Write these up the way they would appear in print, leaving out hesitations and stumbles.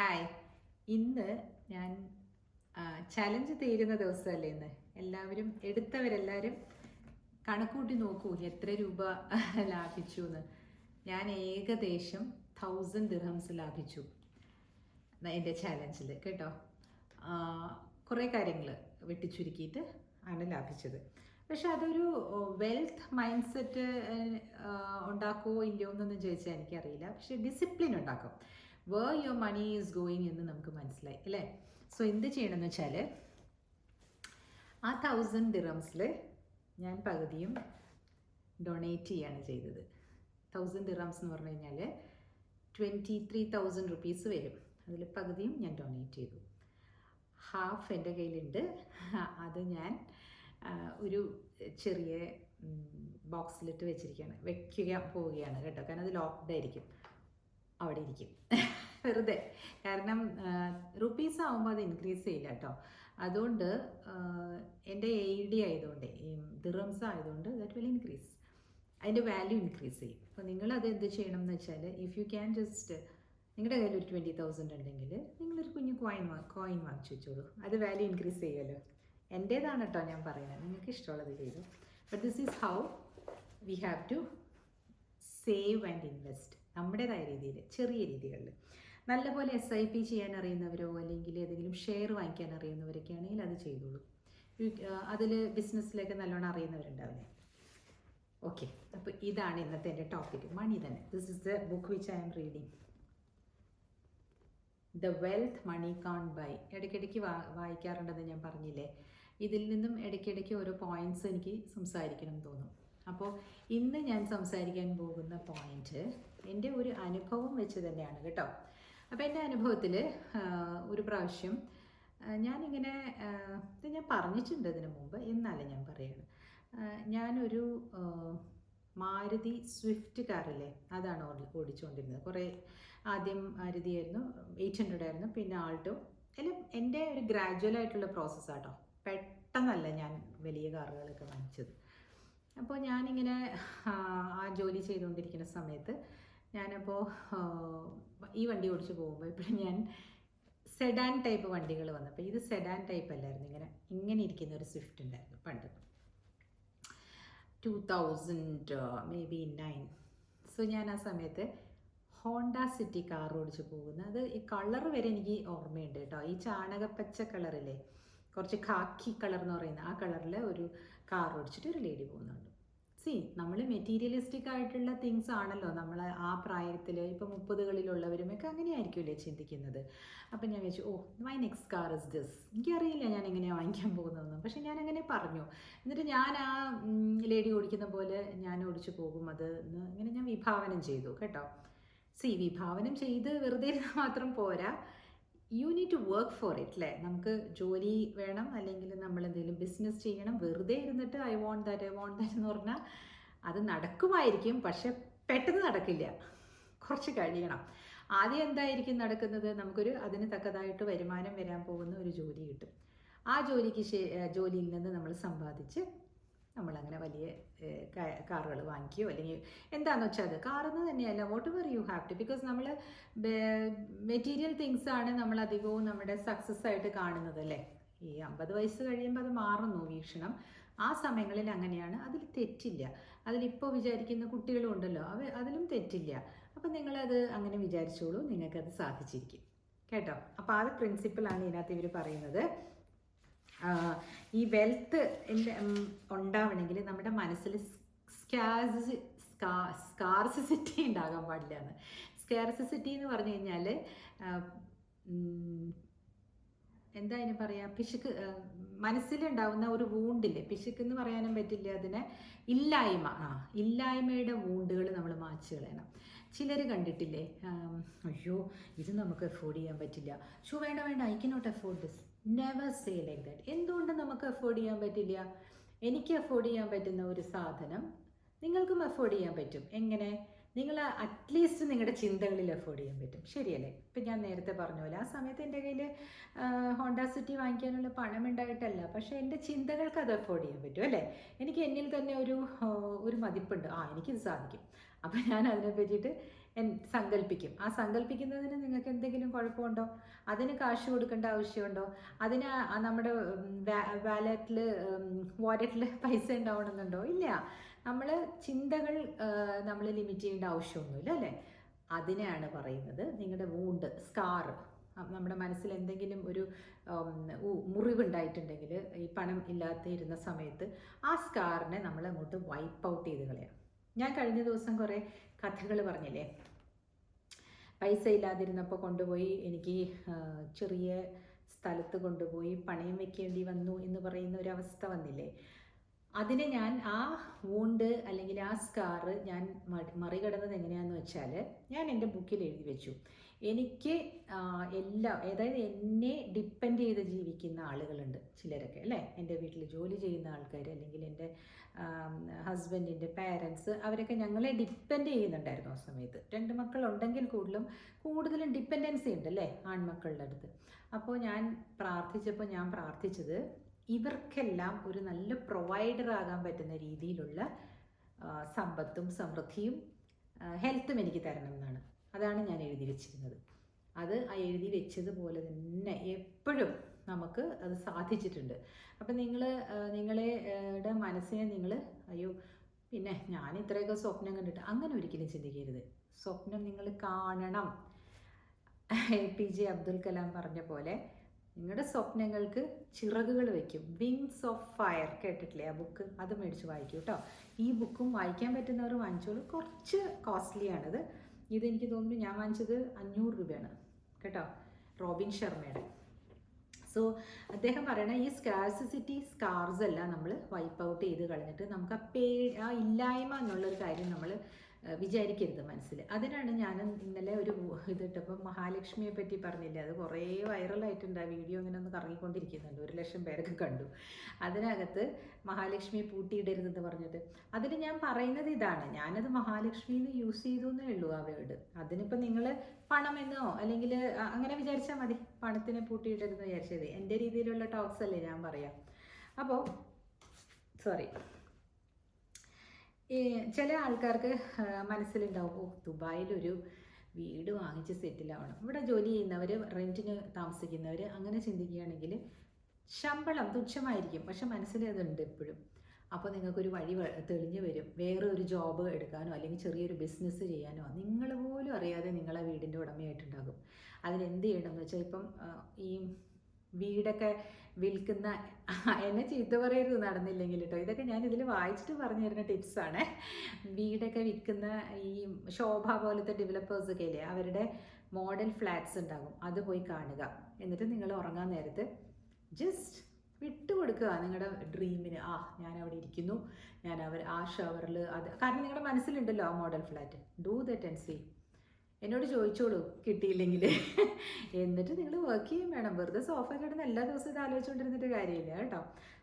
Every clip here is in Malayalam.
ഹായ്. ഇന്ന് ഞാൻ ചലഞ്ച് തീരുന്ന ദിവസമല്ലേ ഇന്ന്. എടുത്തവരെല്ലാവരും കണക്കൂട്ടി നോക്കൂ എത്ര രൂപ ലാഭിച്ചു എന്ന്. ഞാൻ ഏകദേശം 1000 ദിർഹംസ് ലാഭിച്ചു എൻ്റെ ചാലഞ്ചിൽ കേട്ടോ. കുറേ കാര്യങ്ങൾ വെട്ടിച്ചുരുക്കിയിട്ട് ആണ് ലാഭിച്ചത്. പക്ഷെ അതൊരു വെൽത്ത് മൈൻഡ് സെറ്റ് ഉണ്ടാക്കുമോ ഇല്ലയോ എന്നൊന്നും ചോദിച്ചാൽ എനിക്കറിയില്ല. പക്ഷെ ഡിസിപ്ലിൻ ഉണ്ടാക്കും. Where your money is going എന്ന് നമുക്ക് മനസ്സിലായി അല്ലേ. സോ എന്ത് ചെയ്യണമെന്ന് വെച്ചാൽ ആ 1000 ദിർഹംസിൽ ഞാൻ പകുതിയും ഡൊണേറ്റ് ചെയ്യാണ് ചെയ്തത്. 1000 ദിർഹംസ് എന്ന് പറഞ്ഞു കഴിഞ്ഞാൽ 23,000 റുപ്പീസ് വരും. അതിൽ പകുതിയും ഞാൻ ഡൊണേറ്റ് ചെയ്തു. ഹാഫ് എൻ്റെ കയ്യിലുണ്ട്. അത് ഞാൻ ഒരു ചെറിയ ബോക്സിലിട്ട് വെക്കുക പോവുകയാണ് കേട്ടോ. കാരണം അത് ലോക്ക്ഡ് ആയിരിക്കും, അവിടെ ഇരിക്കും വെറുതെ. കാരണം റുപ്പീസ് ആകുമ്പോൾ അത് ഇൻക്രീസ് ചെയ്യില്ല കേട്ടോ. അതുകൊണ്ട് എൻ്റെ AED ആയതുകൊണ്ട് ദിർഹംസ് ആയതുകൊണ്ട് ദാറ്റ് വിൽ ഇൻക്രീസ്, അതിൻ്റെ വാല്യൂ ഇൻക്രീസ് ചെയ്യും. അപ്പോൾ നിങ്ങളത് എന്ത് ചെയ്യണം എന്ന് വെച്ചാൽ, ഇഫ് യു ക്യാൻ ജസ്റ്റ് നിങ്ങളുടെ കയ്യിൽ ഒരു 20,000 ഉണ്ടെങ്കിൽ നിങ്ങളൊരു കുഞ്ഞു കോയിൻ വാങ്ങിച്ചു വെച്ചോളൂ. അത് വാല്യൂ ഇൻക്രീസ് ചെയ്യുമല്ലോ. എൻ്റേതാണ് കേട്ടോ ഞാൻ പറയുന്നത്, നിങ്ങൾക്ക് ഇഷ്ടമുള്ളത് ചെയ്തു. But this is how we have to save and invest. നമ്മുടേതായ രീതിയിൽ, ചെറിയ രീതികളിൽ. നല്ലപോലെ SIP ചെയ്യാൻ അറിയുന്നവരോ അല്ലെങ്കിൽ ഏതെങ്കിലും ഷെയർ വാങ്ങിക്കാൻ അറിയുന്നവരൊക്കെ ആണെങ്കിൽ അത് ചെയ്തോളൂ. അതിൽ ബിസിനസ്സിലൊക്കെ നല്ലോണം അറിയുന്നവരുണ്ടാവില്ലേ. ഓക്കെ, അപ്പോൾ ഇതാണ് ഇന്നത്തെ എൻ്റെ ടോപ്പിക്, മണി തന്നെ. This is the book which I am reading, the wealth money can't buy. ഇടയ്ക്കിടയ്ക്ക് വായിക്കാറുണ്ടെന്ന് ഞാൻ പറഞ്ഞില്ലേ. ഇതിൽ നിന്നും ഇടയ്ക്കിടയ്ക്ക് ഓരോ പോയിൻറ്റ്സ് എനിക്ക് സംസാരിക്കണം എന്ന് തോന്നും. അപ്പോൾ ഇന്ന് ഞാൻ സംസാരിക്കാൻ പോകുന്ന പോയിൻറ്റ് എൻ്റെ ഒരു അനുഭവം വെച്ച് തന്നെയാണ് കേട്ടോ. അപ്പോൾ എൻ്റെ അനുഭവത്തിൽ ഒരു പ്രാവശ്യം ഞാനിങ്ങനെ, ഇത് ഞാൻ പറഞ്ഞിട്ടുണ്ട് ഇതിനു മുമ്പ്, എന്നാലും ഞാൻ പറയുകയാണ്. ഞാനൊരു മാരുതി സ്വിഫ്റ്റ് കാറില്ലേ, അതാണ് ഓടിച്ചുകൊണ്ടിരുന്നത്. ആദ്യം മാരുതി ആയിരുന്നു, 800 ആയിരുന്നു, പിന്നെ ആൾട്ടോ. എല്ലാം എൻ്റെ ഒരു ഗ്രാജുവലായിട്ടുള്ള പ്രോസസ്സാട്ടോ. പെട്ടെന്നല്ല ഞാൻ വലിയ കാറുകളൊക്കെ വാങ്ങിച്ചത്. അപ്പോൾ ഞാനിങ്ങനെ ആ ജോലി ചെയ്തുകൊണ്ടിരിക്കുന്ന സമയത്ത് ഞാനപ്പോൾ ഈ വണ്ടി ഓടിച്ച് പോകുമ്പോൾ ഇപ്പോഴും ഞാൻ സെഡാൻ ടൈപ്പ് വണ്ടികൾ വന്നപ്പോൾ, ഇത് സെഡാൻ ടൈപ്പ് അല്ലായിരുന്നു, ഇങ്ങനെ ഇരിക്കുന്ന ഒരു സ്വിഫ്റ്റ് ഉണ്ടായിരുന്നു പണ്ട്, 2009. സോ ഞാൻ ആ സമയത്ത് ഹോണ്ട സിറ്റി കാർ ഓടിച്ച് പോകുന്നത്, ഈ കളർ വരെ എനിക്ക് ഓർമ്മയുണ്ട് കേട്ടോ. ഈ ചാണകപ്പച്ച കളറില്ലേ, കുറച്ച് കാക്കി കളർ എന്ന് പറയുന്ന ആ കളറിൽ ഒരു കാർ ഓടിച്ചിട്ട് ഒരു ലേഡി പോകുന്നുണ്ട്. നമ്മൾ മെറ്റീരിയലിസ്റ്റിക് ആയിട്ടുള്ള തിങ്സ് ആണല്ലോ നമ്മൾ ആ പ്രായത്തിൽ, ഇപ്പോൾ 30കളിലുള്ളവരുമൊക്കെ അങ്ങനെ ആയിരിക്കുമല്ലേ ചിന്തിക്കുന്നത്. അപ്പം ഞാൻ വിചാരിച്ചു, my next car is this. എനിക്കറിയില്ല ഞാൻ എങ്ങനെയാണ് വാങ്ങിക്കാൻ പോകുന്നതെന്നും, പക്ഷെ ഞാൻ അങ്ങനെ പറഞ്ഞു. എന്നിട്ട് ഞാൻ ആ ലേഡി ഓടിക്കുന്ന പോലെ ഞാൻ ഓടിച്ചു പോകും അത് ഇങ്ങനെ ഞാൻ വിഭാവനം ചെയ്തു കേട്ടോ. വിഭാവനം ചെയ്ത് വെറുതെ മാത്രം പോരാ, you need to work for it അല്ലേ. നമുക്ക് ജോലി വേണം, അല്ലെങ്കിൽ നമ്മൾ എന്തെങ്കിലും ബിസിനസ് ചെയ്യണം. വെറുതെ ഇരുന്നിട്ട് ഐ വോണ്ട് ദാറ്റ് എന്ന് പറഞ്ഞാൽ അത് നടക്കുമായിരിക്കും, പക്ഷെ പെട്ടെന്ന് നടക്കില്ല, കുറച്ച് കഴിയണം. ആദ്യം എന്തായിരിക്കും നടക്കുന്നത്, നമുക്കൊരു അതിന് തക്കതായിട്ട് വരുമാനം വരാൻ പോകുന്ന ഒരു ജോലി കിട്ടും. ആ ജോലിയിൽ നിന്ന് നമ്മൾ സമ്പാദിച്ച് നമ്മളങ്ങനെ വലിയ കാറുകൾ വാങ്ങിക്കുകയോ അല്ലെങ്കിൽ എന്താണെന്ന് വെച്ചാൽ, അത് കാറെന്ന് തന്നെയല്ല, whatever you have to. Because നമ്മൾ മെറ്റീരിയൽ തിങ്സ് ആണ് നമ്മൾ അധികവും നമ്മുടെ സക്സസ് ആയിട്ട് കാണുന്നത് അല്ലേ. ഈ 50 വയസ്സ് കഴിയുമ്പോൾ അത് മാറുന്നു വീക്ഷണം. ആ സമയങ്ങളിൽ അങ്ങനെയാണ്, അതിൽ തെറ്റില്ല. അതിലിപ്പോൾ വിചാരിക്കുന്ന കുട്ടികളും ഉണ്ടല്ലോ, അതിലും തെറ്റില്ല. അപ്പം നിങ്ങളത് അങ്ങനെ വിചാരിച്ചോളൂ, നിങ്ങൾക്കത് സാധിച്ചിരിക്കും കേട്ടോ. അപ്പോൾ ആ പ്രിൻസിപ്പിളാണ് ഇതിനകത്ത് ഇവർ പറയുന്നത്. ഈ വെൽത്ത് ഉണ്ടാവണമെങ്കിൽ നമ്മുടെ മനസ്സിൽ സ്കാർസിറ്റി ഉണ്ടാകാൻ പാടില്ല എന്ന്. സ്കാർസിറ്റി എന്ന് പറഞ്ഞു കഴിഞ്ഞാൽ എന്താ അതിന് പറയാ, മനസ്സിലുണ്ടാവുന്ന ഒരു വൂണ്ടില്ലേ, പിശുക്ക് എന്ന് പറയാനും പറ്റില്ല അതിനെ, ഇല്ലായ്മയുടെ വൂണ്ടുകൾ നമ്മൾ മായ്ച്ചു കളയണം. ചിലർ കണ്ടിട്ടില്ലേ, അയ്യോ ഇത് നമുക്ക് അഫോർഡ് ചെയ്യാൻ പറ്റില്ല, വേണ്ട I cannot afford this. Never say like that. എന്തുകൊണ്ട് നമുക്ക് അഫോർഡ് ചെയ്യാൻ പറ്റില്ല? എനിക്ക് അഫോർഡ് ചെയ്യാൻ പറ്റുന്ന ഒരു സാധനം നിങ്ങൾക്കും അഫോർഡ് ചെയ്യാൻ പറ്റും. എങ്ങനെ? നിങ്ങൾ അറ്റ്ലീസ്റ്റ് നിങ്ങളുടെ ചിന്തകളിൽ അഫോർഡ് ചെയ്യാൻ പറ്റും, ശരിയല്ലേ? ഇപ്പം ഞാൻ നേരത്തെ പറഞ്ഞ പോലെ ആ സമയത്ത് എൻ്റെ കയ്യിൽ ഹോണ്ട സിറ്റി വാങ്ങിക്കാനുള്ള പണം ഉണ്ടായിട്ടല്ല, പക്ഷേ എൻ്റെ ചിന്തകൾക്ക് അത് അഫോർഡ് ചെയ്യാൻ പറ്റും അല്ലേ. എനിക്ക് എന്നിൽ തന്നെ ഒരു മതിപ്പുണ്ട്, എനിക്കിത് സാധിക്കും. അപ്പം ഞാൻ അതിനെ പറ്റിയിട്ട് സങ്കല്പിക്കും. ആ സങ്കല്പിക്കുന്നതിന് നിങ്ങൾക്ക് എന്തെങ്കിലും കുഴപ്പമുണ്ടോ? അതിന് കാശ് കൊടുക്കേണ്ട ആവശ്യമുണ്ടോ? അതിന് നമ്മുടെ വാലറ്റിൽ പൈസ ഉണ്ടാവണമെന്നുണ്ടോ? ഇല്ല. നമ്മൾ ചിന്തകൾ നമ്മൾ ലിമിറ്റ് ചെയ്യേണ്ട ആവശ്യമൊന്നുമില്ല അല്ലേ? അതിനെയാണ് പറയുന്നത് നിങ്ങളുടെ വൂണ്ട്, സ്കാർ. നമ്മുടെ മനസ്സിൽ എന്തെങ്കിലും ഒരു മുറിവുണ്ടായിട്ടുണ്ടെങ്കിൽ, ഈ പണം ഇല്ലാതിരുന്ന സമയത്ത് ആ സ്കാറിനെ നമ്മൾ അങ്ങോട്ട് വൈപ്പ് ഔട്ട് ചെയ്ത് കളയാം. ഞാൻ കഴിഞ്ഞ ദിവസം കുറേ കഥകൾ പറഞ്ഞില്ലേ, പൈസ ഇല്ലാതിരുന്നപ്പോൾ കൊണ്ടുപോയി എനിക്ക് ചെറിയ സ്ഥലത്ത് കൊണ്ടുപോയി പണയം വെക്കേണ്ടി വന്നു എന്ന് പറയുന്ന ഒരു അവസ്ഥ വന്നില്ലേ. അതിനെ ഞാൻ ആ വൂണ്ട് അല്ലെങ്കിൽ ആ സ്കാറ് ഞാൻ മറികടന്നത് എങ്ങനെയാണെന്ന് വെച്ചാൽ, ഞാൻ എൻ്റെ ബുക്കിൽ എഴുതി വെച്ചു. എനിക്ക് അതായത് എന്നെ ഡിപ്പെൻഡ് ചെയ്ത് ജീവിക്കുന്ന ആളുകളുണ്ട് ചിലരൊക്കെ അല്ലേ. എൻ്റെ വീട്ടിൽ ജോലി ചെയ്യുന്ന ആൾക്കാർ, അല്ലെങ്കിൽ എൻ്റെ ഹസ്ബൻഡിൻ്റെ പേരൻസ്, അവരൊക്കെ ഞങ്ങളെ ഡിപ്പെൻഡ് ചെയ്യുന്നുണ്ടായിരുന്നു ആ സമയത്ത്. 2 മക്കളുണ്ടെങ്കിൽ കൂടുതലും ഡിപ്പെൻഡൻസി ഉണ്ട് അല്ലേ ആൺമക്കളുടെ അടുത്ത്. അപ്പോൾ ഞാൻ പ്രാർത്ഥിച്ചത് ഇവർക്കെല്ലാം ഒരു നല്ല പ്രൊവൈഡർ ആകാൻ പറ്റുന്ന രീതിയിലുള്ള സമ്പത്തും സമൃദ്ധിയും ഹെൽത്തും എനിക്ക് തരണം എന്നാണ്. അതാണ് ഞാൻ എഴുതി വെച്ചിരുന്നത്. അത് ആ എഴുതി വെച്ചതുപോലെ തന്നെ എപ്പോഴും നമുക്ക് അത് സാധിച്ചിട്ടുണ്ട്. അപ്പം നിങ്ങളുടെ മനസ്സിനെ നിങ്ങൾ അയ്യോ പിന്നെ ഞാൻ ഇത്രയൊക്കെ സ്വപ്നം കണ്ടിട്ട് അങ്ങനെ ഒരിക്കലും ചിന്തിക്കരുത്. സ്വപ്നം നിങ്ങൾ കാണണം. APJ അബ്ദുൽ കലാം പറഞ്ഞ പോലെ നിങ്ങളുടെ സ്വപ്നങ്ങൾക്ക് ചിറകുകൾ വയ്ക്കും. വിങ്സ് ഓഫ് ഫയർ കേട്ടിട്ടില്ലേ ആ ബുക്ക്? അത് മേടിച്ച് വായിക്കൂ കേട്ടോ. ഈ ബുക്കും വായിക്കാൻ പറ്റുന്നവർ വാങ്ങിച്ചോളൂ. കുറച്ച് കോസ്റ്റ്ലിയാണിത്. ഇതെനിക്ക് തോന്നുന്നു ഞാൻ വാങ്ങിച്ചത് 500 രൂപയാണ് കേട്ടോ, റോബിൻ ശർമ്മയുടെ. സോ അദ്ദേഹം പറയണ ഈ സ്കാർസിറ്റി സ്കാർസ് എല്ലാം നമ്മൾ വൈപ്പ് ഔട്ട് ചെയ്ത് കളഞ്ഞിട്ട് നമുക്ക് ആ ഇല്ലായ്മ എന്നുള്ളൊരു കാര്യം നമ്മൾ വിചാരിക്കരുത് മനസ്സിൽ. അതിനാണ് ഞാൻ ഇന്നലെ ഒരു ഇതിട്ടപ്പോൾ മഹാലക്ഷ്മിയെ പറ്റി പറഞ്ഞില്ലേ, അത് കുറേ വൈറലായിട്ടുണ്ട്. ആ വീഡിയോ ഇങ്ങനെ ഒന്ന് കറങ്ങിക്കൊണ്ടിരിക്കുന്നുണ്ട്, 1 ലക്ഷം പേരൊക്കെ കണ്ടു. അതിനകത്ത് മഹാലക്ഷ്മിയെ പൂട്ടിയിടരുതെന്ന് പറഞ്ഞിട്ട് അതിന് ഞാൻ പറയുന്നത് ഇതാണ്, ഞാനത് മഹാലക്ഷ്മിന്ന് യൂസ് ചെയ്തു എന്നേ ഉള്ളൂ ആ വേർഡ്. അതിനിപ്പോൾ നിങ്ങൾ പണമെന്നോ അല്ലെങ്കിൽ അങ്ങനെ വിചാരിച്ചാൽ മതി. പണത്തിനെ പൂട്ടിയിടരുതെന്ന് വിചാരിച്ചത് എൻ്റെ രീതിയിലുള്ള ടോക്സ് അല്ലേ ഞാൻ പറയാം. അപ്പോൾ ചില ആൾക്കാർക്ക് മനസ്സിലുണ്ടാവും, ദുബായിലൊരു വീട് വാങ്ങിച്ച് സെറ്റിലാവണം. ഇവിടെ ജോലി ചെയ്യുന്നവർ, റെൻറ്റിന് താമസിക്കുന്നവർ അങ്ങനെ ചിന്തിക്കുകയാണെങ്കിൽ ശമ്പളം തുച്ഛമായിരിക്കും, പക്ഷെ മനസ്സിൽ അതുണ്ട് എപ്പോഴും. അപ്പോൾ നിങ്ങൾക്കൊരു വഴി തെളിഞ്ഞു വരും. വേറെ ഒരു ജോബ് എടുക്കാനോ അല്ലെങ്കിൽ ചെറിയൊരു ബിസിനസ് ചെയ്യാനോ നിങ്ങൾ പോലും അറിയാതെ നിങ്ങളെ വീടിൻ്റെ ഉടമയായിട്ടുണ്ടാകും. അതിനെന്ത് ചെയ്യണമെന്ന് വെച്ചാൽ, ഇപ്പം ഈ വീടൊക്കെ വിൽക്കുന്ന, എന്നെ ചീത്ത പറയരുത് നടന്നില്ലെങ്കിൽ കേട്ടോ, ഇതൊക്കെ ഞാൻ ഇതിൽ വായിച്ചിട്ട് പറഞ്ഞു തരുന്ന ടിപ്സാണ്. വീടൊക്കെ വിൽക്കുന്ന ഈ ശോഭ പോലത്തെ ഡെവലപ്പേഴ്സൊക്കെ ഇല്ലേ, അവരുടെ മോഡൽ ഫ്ലാറ്റ്സ് ഉണ്ടാകും, അത് പോയി കാണുക. എന്നിട്ട് നിങ്ങൾ ഉറങ്ങാൻ നേരത്ത് ജസ്റ്റ് വിട്ടുകൊടുക്കുക നിങ്ങളുടെ ഡ്രീമിന്. ഞാൻ അവിടെ ഇരിക്കുന്നു, ഞാൻ ആ ഷവറിൽ അത്, കാരണം നിങ്ങളുടെ മനസ്സിലുണ്ടല്ലോ ആ model flat. Do that and see. എന്നോട് ചോദിച്ചോളൂ കിട്ടിയില്ലെങ്കിൽ. എന്നിട്ട് നിങ്ങൾ വർക്ക് ചെയ്യും വേണം. വെറുതെ സോഫ കിടന്ന് എല്ലാ ദിവസവും ഇത് ആലോചിച്ചുകൊണ്ടിരുന്നിട്ട് കാര്യമില്ല കേട്ടോ.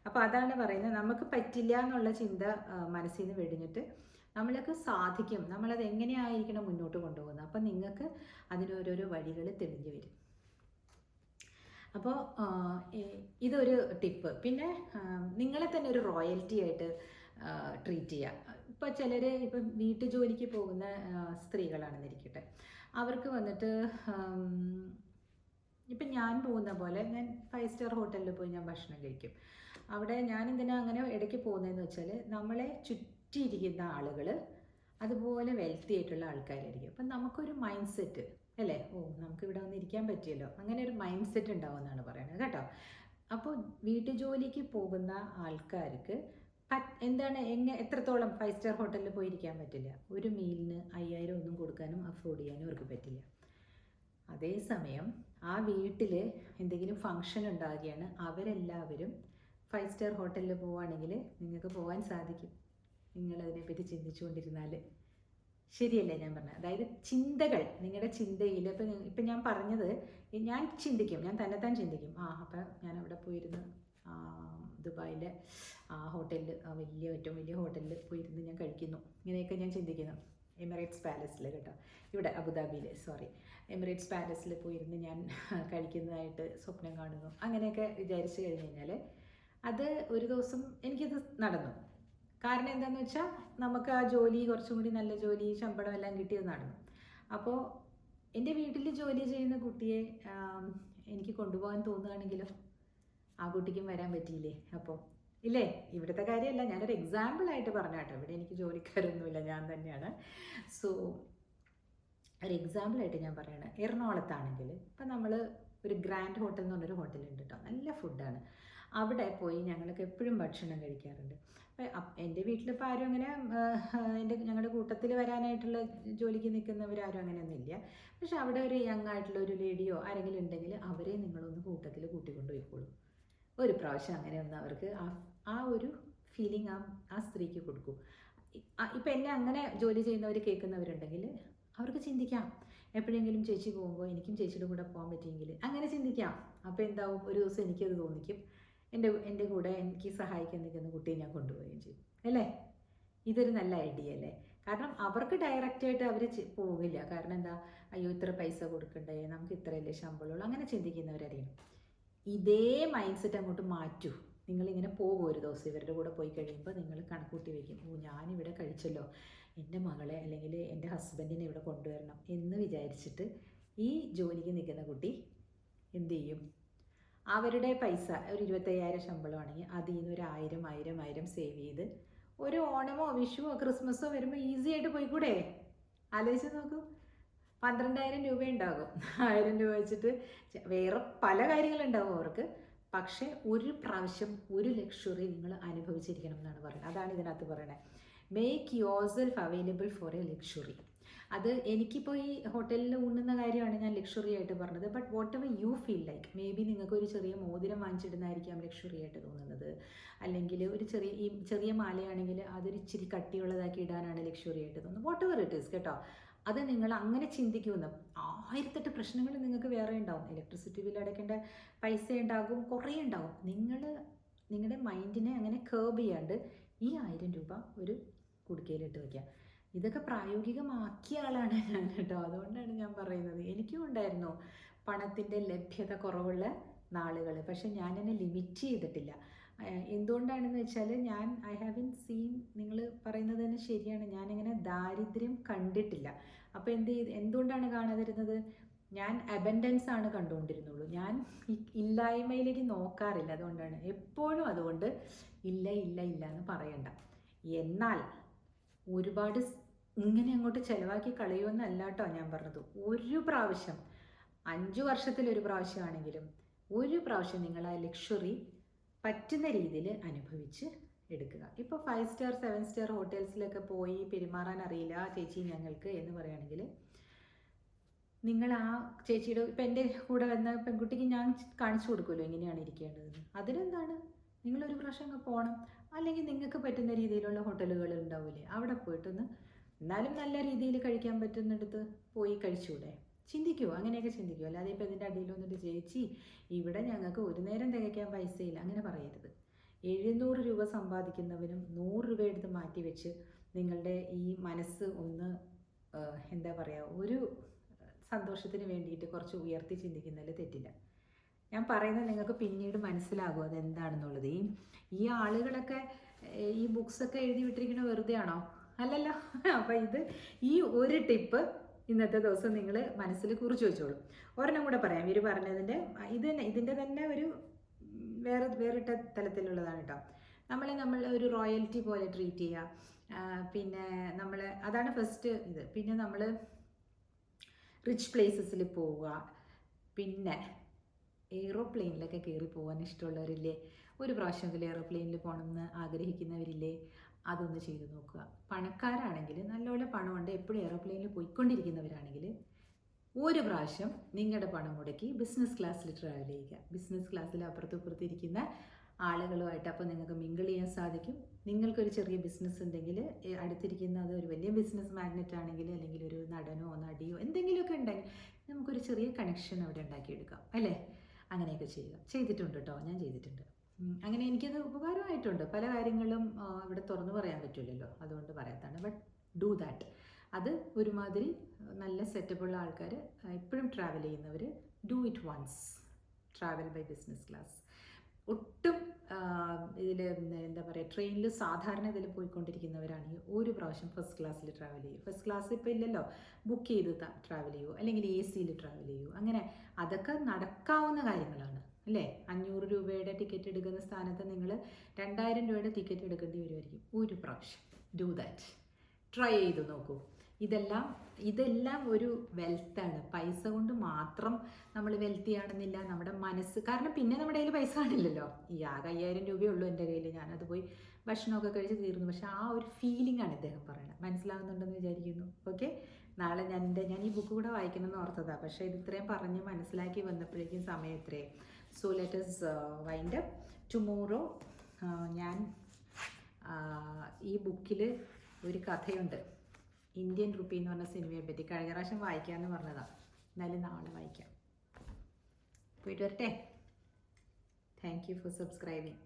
അപ്പോൾ അതാണ് പറയുന്നത്, നമുക്ക് പറ്റില്ല എന്നുള്ള ചിന്ത മനസ്സിൽ നിന്ന് വെടിഞ്ഞിട്ട് നമ്മൾക്ക് സാധിക്കും. നമ്മളത് എങ്ങനെയായിരിക്കണം മുന്നോട്ട് കൊണ്ടുപോകുന്നത്. അപ്പം നിങ്ങൾക്ക് അതിനോരോരോ വഴികൾ തെളിഞ്ഞു വരും. അപ്പോൾ ഇതൊരു ടിപ്പ്. പിന്നെ നിങ്ങളെ തന്നെ ഒരു റോയൽറ്റി ആയിട്ട് ട്രീറ്റ് ചെയ്യുക. ഇപ്പോൾ ചിലർ ഇപ്പം വീട്ടു ജോലിക്ക് പോകുന്ന സ്ത്രീകളാണെന്നിരിക്കട്ടെ, അവർക്ക് വന്നിട്ട് ഇപ്പം ഞാൻ പോകുന്ന പോലെ ഞാൻ 5 സ്റ്റാർ ഹോട്ടലിൽ പോയി ഞാൻ ഭക്ഷണം കഴിക്കും. അവിടെ ഞാൻ എന്തിനാ അങ്ങനെ ഇടയ്ക്ക് പോകുന്നതെന്ന് വെച്ചാൽ, നമ്മളെ ചുറ്റിയിരിക്കുന്ന ആളുകൾ അതുപോലെ വെൽത്തി ആയിട്ടുള്ള ആൾക്കാരായിരിക്കും. അപ്പം നമുക്കൊരു മൈൻഡ് സെറ്റ് അല്ലേ, നമുക്കിവിടെ വന്നിരിക്കാൻ പറ്റിയല്ലോ, അങ്ങനെ ഒരു മൈൻഡ് സെറ്റ് ഉണ്ടാവുമെന്നാണ് പറയുന്നത് കേട്ടോ. അപ്പോൾ വീട്ടുജോലിക്ക് പോകുന്ന ആൾക്കാർക്ക് എത്രത്തോളം 5 സ്റ്റാർ ഹോട്ടലിൽ പോയിരിക്കാൻ പറ്റില്ല. ഒരു മീലിന് 5000 ഒന്നും കൊടുക്കാനും അഫോർഡ് ചെയ്യാനും അവർക്ക് പറ്റില്ല. അതേസമയം ആ വീട്ടിൽ എന്തെങ്കിലും ഫങ്ഷൻ ഉണ്ടാകുകയാണ്, അവരെല്ലാവരും 5 സ്റ്റാർ ഹോട്ടലിൽ പോവുകയാണെങ്കിൽ നിങ്ങൾക്ക് പോകാൻ സാധിക്കും, നിങ്ങളതിനെപ്പറ്റി ചിന്തിച്ചുകൊണ്ടിരുന്നാൽ. ശരിയല്ലേ ഞാൻ പറഞ്ഞത്? അതായത് ചിന്തകൾ, നിങ്ങളുടെ ചിന്തയിൽ ഇപ്പം ഞാൻ പറഞ്ഞത്, ഞാൻ ചിന്തിക്കും, ഞാൻ തന്നെത്താൻ ചിന്തിക്കും, അപ്പം ഞാൻ അവിടെ പോയിരുന്ന് ദുബായിലെ ആ ഹോട്ടലിൽ, ഏറ്റവും വലിയ ഹോട്ടലിൽ പോയിരുന്ന് ഞാൻ കഴിക്കുന്നു, ഇങ്ങനെയൊക്കെ ഞാൻ ചിന്തിക്കുന്നു. എമിറേറ്റ്സ് പാലസിൽ കേട്ടോ, ഇവിടെ അബുദാബിയിൽ, എമിറേറ്റ്സ് പാലസിൽ പോയിരുന്ന് ഞാൻ കഴിക്കുന്നതായിട്ട് സ്വപ്നം കാണുന്നു. അങ്ങനെയൊക്കെ വിചാരിച്ചു കഴിഞ്ഞ് കഴിഞ്ഞാൽ അത് ഒരു ദിവസം എനിക്കത് നടന്നു. കാരണം എന്താണെന്ന് വെച്ചാൽ, നമുക്ക് ആ ജോലി കുറച്ചും കൂടി നല്ല ജോലി, ശമ്പളം എല്ലാം കിട്ടിയത് നടന്നു. അപ്പോൾ എൻ്റെ വീട്ടിൽ ജോലി ചെയ്യുന്ന കുട്ടിയെ എനിക്ക് കൊണ്ടുപോകാൻ തോന്നുകയാണെങ്കിലോ, ആ കുട്ടിക്കും വരാൻ പറ്റിയില്ലേ? അപ്പോൾ ഇല്ലേ? ഇവിടുത്തെ കാര്യമല്ല, ഞാനൊരു എക്സാമ്പിളായിട്ട് പറഞ്ഞ കേട്ടോ. ഇവിടെ എനിക്ക് ജോലിക്കാരൊന്നുമില്ല, ഞാൻ തന്നെയാണ്. സോ ഒരു എക്സാമ്പിളായിട്ട് ഞാൻ പറയണേ, എറണാകുളത്താണെങ്കിൽ ഇപ്പം നമ്മൾ ഒരു ഗ്രാൻഡ് ഹോട്ടൽ എന്ന് പറഞ്ഞൊരു ഹോട്ടലുണ്ട് കേട്ടോ, നല്ല ഫുഡാണ്. അവിടെ പോയി ഞങ്ങൾക്ക് എപ്പോഴും ഭക്ഷണം കഴിക്കാറുണ്ട്. എൻ്റെ വീട്ടിലിപ്പോൾ ആരും അങ്ങനെ ഞങ്ങളുടെ കൂട്ടത്തിൽ വരാനായിട്ടുള്ള ജോലിക്ക് നിൽക്കുന്നവരാരും അങ്ങനെയൊന്നും ഇല്ല. പക്ഷെ അവിടെ ഒരു യങ് ആയിട്ടുള്ള ഒരു ലേഡിയോ ആരെങ്കിലും ഉണ്ടെങ്കിൽ അവരെ നിങ്ങളൊന്ന് കൂട്ടത്തിൽ കൂട്ടിക്കൊണ്ട് പോയിക്കോളൂ. ഒരു പ്രാവശ്യം അങ്ങനെ ഒന്ന് അവർക്ക് ആ ഒരു ഫീലിംഗ് ആ സ്ത്രീക്ക് കൊടുക്കും. ഇപ്പം എന്നെ അങ്ങനെ ജോലി ചെയ്യുന്നവർ കേൾക്കുന്നവരുണ്ടെങ്കിൽ അവർക്ക് ചിന്തിക്കാം, എപ്പോഴെങ്കിലും ചേച്ചി പോകുമ്പോൾ എനിക്കും ചേച്ചിയുടെ കൂടെ പോകാൻ പറ്റിയെങ്കിൽ അങ്ങനെ ചിന്തിക്കാം. അപ്പോൾ എന്താവും, ഒരു ദിവസം എനിക്കത് തോന്നിക്കും, എൻ്റെ കൂടെ എനിക്ക് സഹായിക്കാൻ നിൽക്കുന്ന കുട്ടിയെ ഞാൻ കൊണ്ടുപോവുകയും ചെയ്യും, അല്ലേ? ഇതൊരു നല്ല ഐഡിയ അല്ലേ? കാരണം അവർക്ക് ഡയറക്റ്റായിട്ട് അവർ പോകില്ല. കാരണം എന്താ, അയ്യോ ഇത്ര പൈസ കൊടുക്കണ്ടേ, നമുക്ക് ഇത്രയല്ലേ ശമ്പളമുള്ളൂ, അങ്ങനെ ചിന്തിക്കുന്നവരറിയും. ഇതേ മൈൻഡ് സെറ്റ് അങ്ങോട്ട് മാറ്റൂ. നിങ്ങളിങ്ങനെ പോകും, ഒരു ദിവസം ഇവരുടെ കൂടെ പോയി കഴിയുമ്പോൾ നിങ്ങൾ കണക്കൂട്ടി വയ്ക്കും, ഓ ഞാനിവിടെ കഴിച്ചല്ലോ, എൻ്റെ മകളെ അല്ലെങ്കിൽ എൻ്റെ ഹസ്ബൻഡിനെ ഇവിടെ കൊണ്ടുവരണം എന്ന് വിചാരിച്ചിട്ട് ഈ ജോലിക്ക് നിൽക്കുന്ന കുട്ടി എന്ത് ചെയ്യും? അവരുടെ പൈസ ഒരു 25,000 ശമ്പളമാണെങ്കിൽ അതിൽ നിന്ന് ഒരു 1,000 സേവ് ചെയ്ത് ഒരു ഓണമോ വിഷുവോ ക്രിസ്മസോ വരുമ്പോൾ ഈസി ആയിട്ട് പോയിക്കൂടെ? ആലോചിച്ച് നോക്കൂ. 12,000 രൂപ ഉണ്ടാകും. 1,000 രൂപ വെച്ചിട്ട് വേറെ പല കാര്യങ്ങളുണ്ടാവും അവർക്ക്. പക്ഷേ ഒരു പ്രാവശ്യം ഒരു ലക്ഷറി നിങ്ങൾ അനുഭവിച്ചിരിക്കണം എന്നാണ് പറയുന്നത്. അതാണ് ഇതിനകത്ത് പറയണത്. Make your self available for A luxury. അത് എനിക്കിപ്പോൾ ഈ ഹോട്ടലിൽ ഊണുന്ന കാര്യമാണ് ഞാൻ ലക്ഷറി ആയിട്ട് പറഞ്ഞത്. But what ever you feel like, may be നിങ്ങൾക്കൊരു ചെറിയ മോതിരം വാങ്ങിച്ചിടുന്നതായിരിക്കാം ലക്ഷറി ആയിട്ട് തോന്നുന്നത്, അല്ലെങ്കിൽ ഒരു ചെറിയ മാലയാണെങ്കിൽ അതൊരു ഇച്ചിരി കട്ടിയുള്ളതാക്കി ഇടാനാണ് ലക്ഷറി ആയിട്ട് തോന്നുന്നത്. വാട്ട് എവർ ഇറ്റ് ഈസ് കേട്ടോ. അത് നിങ്ങൾ അങ്ങനെ ചിന്തിക്കുമെന്ന്. 1008 പ്രശ്നങ്ങൾ നിങ്ങൾക്ക് വേറെ ഉണ്ടാവും. ഇലക്ട്രിസിറ്റി ബിൽ അടയ്ക്കേണ്ട പൈസ ഉണ്ടാകും, കുറേ ഉണ്ടാവും. നിങ്ങളുടെ മൈൻഡിനെ അങ്ങനെ കേർബ് ചെയ്യാണ്ട് ഈ 1000 രൂപ ഒരു കുടുക്കയിലിട്ട് വയ്ക്കുക. ഇതൊക്കെ പ്രായോഗികമാക്കിയ ആളാണ് ഞാൻ കേട്ടോ. അതുകൊണ്ടാണ് ഞാൻ പറയുന്നത്. എനിക്കും ഉണ്ടായിരുന്നു പണത്തിൻ്റെ ലഭ്യത കുറവുള്ള നാളുകൾ. പക്ഷെ ഞാൻ എന്നെ ലിമിറ്റ് ചെയ്തിട്ടില്ല. എന്തുകൊണ്ടാണെന്ന് വെച്ചാൽ ഐ ഹാവിൻ സീൻ, നിങ്ങൾ പറയുന്നത് തന്നെ ശരിയാണ്, ഞാനിങ്ങനെ ദാരിദ്ര്യം കണ്ടിട്ടില്ല. അപ്പോൾ എന്തുകൊണ്ടാണ് കാണാതിരുന്നത്? ഞാൻ അബൻഡൻസ് ആണ് കണ്ടുകൊണ്ടിരുന്നുള്ളൂ. ഞാൻ ഇല്ലായ്മയിലേക്ക് നോക്കാറില്ല. അതുകൊണ്ടാണ് എപ്പോഴും അതുകൊണ്ട് ഇല്ല ഇല്ല ഇല്ല എന്ന് പറയണ്ട. എന്നാൽ ഒരുപാട് ഇങ്ങനെ അങ്ങോട്ട് ചിലവാക്കി കളയുമെന്നല്ല കേട്ടോ ഞാൻ പറഞ്ഞത്. ഒരു പ്രാവശ്യം, 5 വർഷത്തിലൊരു പ്രാവശ്യമാണെങ്കിലും ഒരു പ്രാവശ്യം നിങ്ങൾ ആ ലക്ഷറി പറ്റുന്ന രീതിയിൽ അനുഭവിച്ച് എടുക്കുക. ഇപ്പോൾ 5 സ്റ്റാർ 7 സ്റ്റാർ ഹോട്ടൽസിലൊക്കെ പോയി പെരുമാറാൻ അറിയില്ല ചേച്ചി ഞങ്ങൾക്ക് എന്ന് പറയുകയാണെങ്കിൽ, നിങ്ങൾ ആ ചേച്ചിയുടെ, ഇപ്പം എൻ്റെ കൂടെ വന്ന പെൺകുട്ടിക്ക് ഞാൻ കാണിച്ചു കൊടുക്കുമല്ലോ എങ്ങനെയാണ് ഇരിക്കേണ്ടതെന്ന്. അതിനെന്താണ്, നിങ്ങളൊരു പ്രാവശ്യം അങ്ങ് പോകണം. അല്ലെങ്കിൽ നിങ്ങൾക്ക് പറ്റുന്ന രീതിയിലുള്ള ഹോട്ടലുകൾ ഉണ്ടാവില്ലേ, അവിടെ പോയിട്ടൊന്ന് എന്നാലും നല്ല രീതിയിൽ കഴിക്കാൻ പറ്റുന്നിടത്ത് പോയി കഴിച്ചുകൂടെ? ചിന്തിക്കുമോ? അങ്ങനെയൊക്കെ ചിന്തിക്കുമോ? അല്ലാതെ ഇപ്പോൾ ഇതിൻ്റെ അടിയിൽ വന്നിട്ട് ചേച്ചി ഇവിടെ ഞങ്ങൾക്ക് ഒരു നേരം തികയ്ക്കാൻ പൈസയില്ല അങ്ങനെ പറയരുത്. 700 രൂപ സമ്പാദിക്കുന്നവനും 100 രൂപ എടുത്ത് മാറ്റി വെച്ച് നിങ്ങളുടെ ഈ മനസ്സ് ഒന്ന് എന്താ പറയുക, ഒരു സന്തോഷത്തിന് വേണ്ടിയിട്ട് കുറച്ച് ഉയർത്തി ചിന്തിക്കുന്നതിൽ തെറ്റില്ല. ഞാൻ പറയുന്നത് നിങ്ങൾക്ക് പിന്നീട് മനസ്സിലാകും അതെന്താണെന്നുള്ളത്. ഈ ആളുകളൊക്കെ ഈ ബുക്സൊക്കെ എഴുതി വിട്ടിരിക്കുന്നത് വെറുതെ ആണോ? അല്ലല്ലോ. അപ്പം ഈ ഒരു ടിപ്പ് ഇന്നത്തെ ദിവസം നിങ്ങൾ മനസ്സിൽ കുറിച്ച് വെച്ചോളൂ. ഒരെണ്ണം കൂടെ പറയാം. ഇവർ പറഞ്ഞതിൻ്റെ ഇതിൻ്റെ തന്നെ ഒരു വേറിട്ട തലത്തിലുള്ളതാണ് കേട്ടോ. നമ്മൾ ഒരു റോയൽറ്റി പോലെ ട്രീറ്റ് ചെയ്യുക. പിന്നെ അതാണ് ഫസ്റ്റ് ഇത്. പിന്നെ നമ്മൾ റിച്ച് പ്ലേസസിൽ പോവുക. പിന്നെ എയ്റോപ്ലെയിനിലൊക്കെ കയറി പോകാൻ ഇഷ്ടമുള്ളവരില്ലേ? ഒരു പ്രാവശ്യമെങ്കിലും എയ്റോപ്ലെയിനിൽ പോകണമെന്ന് ആഗ്രഹിക്കുന്നവരില്ലേ? അതൊന്ന് ചെയ്ത് നോക്കുക. പണക്കാരാണെങ്കിൽ, നല്ലപോലെ പണമുണ്ട്, എപ്പോഴും എയ്റോപ്ലെയിനിൽ പോയിക്കൊണ്ടിരിക്കുന്നവരാണെങ്കിൽ ഒരു പ്രാവശ്യം നിങ്ങളുടെ പണം മുടക്കി ബിസിനസ് ക്ലാസ്സിൽ ട്രാവൽ ചെയ്യുക. ബിസിനസ് ക്ലാസ്സിൽ അപ്പുറത്തും ഇരിക്കുന്ന ആളുകളുമായിട്ട് അപ്പോൾ നിങ്ങൾക്ക് മിങ്കിൾ ചെയ്യാൻ സാധിക്കും. നിങ്ങൾക്കൊരു ചെറിയ ബിസിനസ് ഉണ്ടെങ്കിൽ അടുത്തിരിക്കുന്ന അത് ഒരു വലിയ ബിസിനസ് മാഗ്നറ്റ് ആണെങ്കിൽ, അല്ലെങ്കിൽ ഒരു നടനോ നടിയോ എന്തെങ്കിലുമൊക്കെ ഉണ്ടെങ്കിൽ നമുക്കൊരു ചെറിയ കണക്ഷൻ അവിടെ ഉണ്ടാക്കിയെടുക്കാം, അല്ലേ? അങ്ങനെയൊക്കെ ചെയ്തിട്ടുണ്ട് കേട്ടോ, ഞാൻ ചെയ്തിട്ടുണ്ട്. അങ്ങനെ എനിക്കത് ഉപകാരമായിട്ടുണ്ട്. പല കാര്യങ്ങളും ഇവിടെ തുറന്നു പറയാൻ പറ്റില്ലല്ലോ, അതുകൊണ്ട് പറയാത്തതാണ്. But do that. അത് ഒരുമാതിരി നല്ല സെറ്റപ്പുള്ള ആൾക്കാർ, എപ്പോഴും ട്രാവൽ ചെയ്യുന്നവർ, do it once. Travel by business class. ഒട്ടും ഇതിൽ എന്താ പറയുക, ട്രെയിനിൽ സാധാരണ ഇതിൽ പോയിക്കൊണ്ടിരിക്കുന്നവരാണെങ്കിൽ ഒരു പ്രാവശ്യം ഫസ്റ്റ് ക്ലാസ്സിൽ ട്രാവൽ ചെയ്യും. ഫസ്റ്റ് ക്ലാസ് ഇപ്പോൾ ഇല്ലല്ലോ, ബുക്ക് ചെയ്ത് ട്രാവൽ ചെയ്യൂ, അല്ലെങ്കിൽ AC ട്രാവൽ ചെയ്യൂ. അങ്ങനെ അതൊക്കെ നടക്കാവുന്ന കാര്യങ്ങളാണ് അല്ലേ. 500 രൂപയുടെ ടിക്കറ്റ് എടുക്കുന്ന സ്ഥാനത്ത് നിങ്ങൾ 2000 രൂപയുടെ ടിക്കറ്റ് എടുക്കേണ്ടി വരുമായിരിക്കും. ഒരു പ്രാവശ്യം ഡു ദാറ്റ്, ട്രൈ ചെയ്ത് നോക്കൂ. ഇതെല്ലാം ഒരു വെൽത്താണ്. പൈസ കൊണ്ട് മാത്രം നമ്മൾ വെൽത്തി ആണെന്നില്ല, നമ്മുടെ മനസ്സ്. കാരണം പിന്നെ നമ്മുടെ കയ്യിൽ പൈസ കാണില്ലല്ലോ. ഈ ആകെ 5000 രൂപയേ ഉള്ളൂ എൻ്റെ കയ്യിൽ, ഞാനത് പോയി ഭക്ഷണമൊക്കെ കഴിച്ച് തീർന്നു. പക്ഷെ ആ ഒരു ഫീലിംഗ് ആണ് ഇദ്ദേഹം പറയുന്നത്. മനസ്സിലാവുന്നുണ്ടെന്ന് വിചാരിക്കുന്നു. ഓക്കെ, നാളെ ഞാൻ ഈ ബുക്ക് കൂടെ വായിക്കണമെന്ന് ഓർത്തതാണ്. പക്ഷേ ഇത് ഇത്രയും പറഞ്ഞ് മനസ്സിലാക്കി വന്നപ്പോഴേക്കും സമയം ഇത്രയും. So let us wind up. Tomorrow ഞാൻ ഈ ബുക്കിൽ ഒരു കഥയുണ്ട്, ഇന്ത്യൻ റുപ്പി എന്ന് പറഞ്ഞ സിനിമയെ പറ്റി. കഴിഞ്ഞ പ്രാവശ്യം വായിക്കാമെന്ന് പറഞ്ഞതാണ്, എന്നാലും നാളെ വായിക്കാം. പോയിട്ട് വരട്ടെ. Thank you for subscribing.